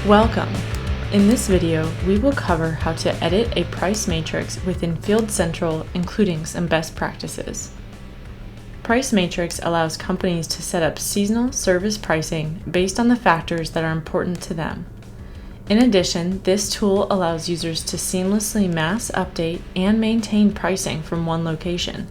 Welcome! In this video, we will cover how to edit a price matrix within Field Central, including some best practices. Price Matrix allows companies to set up seasonal service pricing based on the factors that are important to them. In addition, this tool allows users to seamlessly mass update and maintain pricing from one location,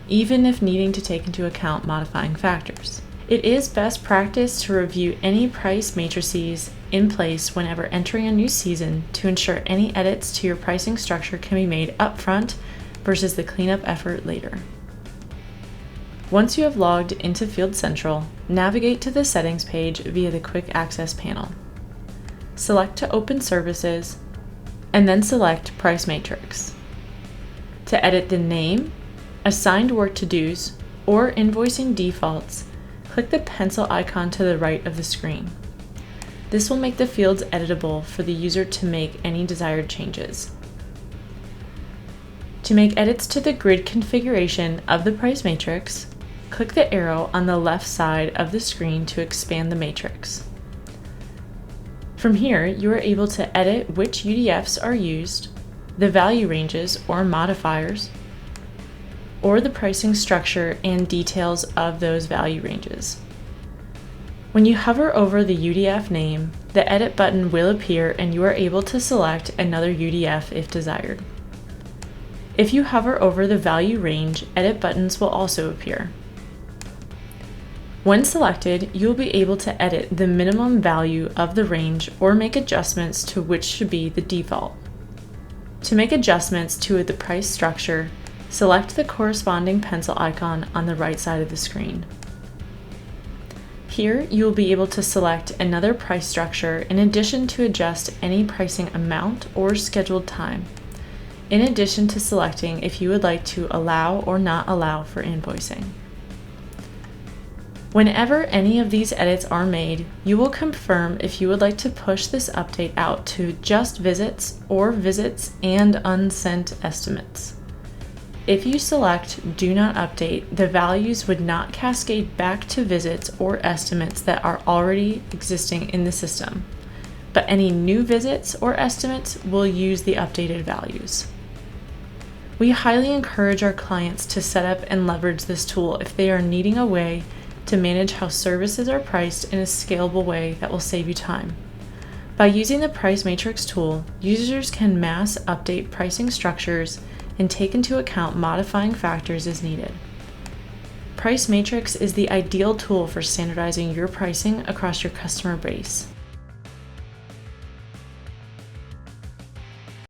even if needing to take into account modifying factors. It is best practice to review any price matrices in place whenever entering a new season to ensure any edits to your pricing structure can be made upfront versus the cleanup effort later. Once you have logged into Field Central, navigate to the Settings page via the Quick Access panel. Select to open Services, and then select Price Matrix. To edit the name, assigned work to-dos, or invoicing defaults, click the pencil icon to the right of the screen. This will make the fields editable for the user to make any desired changes. To make edits to the grid configuration of the price matrix, click the arrow on the left side of the screen to expand the matrix. From here, you are able to edit which UDFs are used, the value ranges or modifiers, or the pricing structure and details of those value ranges. When you hover over the UDF name, the Edit button will appear and you are able to select another UDF if desired. If you hover over the value range, edit buttons will also appear. When selected, you will be able to edit the minimum value of the range or make adjustments to which should be the default. To make adjustments to the price structure, select the corresponding pencil icon on the right side of the screen. Here, you will be able to select another price structure in addition to adjust any pricing amount or scheduled time, in addition to selecting if you would like to allow or not allow for invoicing. Whenever any of these edits are made, you will confirm if you would like to push this update out to just visits or visits and unsent estimates. If you select Do Not Update, the values would not cascade back to visits or estimates that are already existing in the system, but any new visits or estimates will use the updated values. We highly encourage our clients to set up and leverage this tool if they are needing a way to manage how services are priced in a scalable way that will save you time. By using the Price Matrix tool, users can mass update pricing structures and take into account modifying factors as needed. Price Matrix is the ideal tool for standardizing your pricing across your customer base.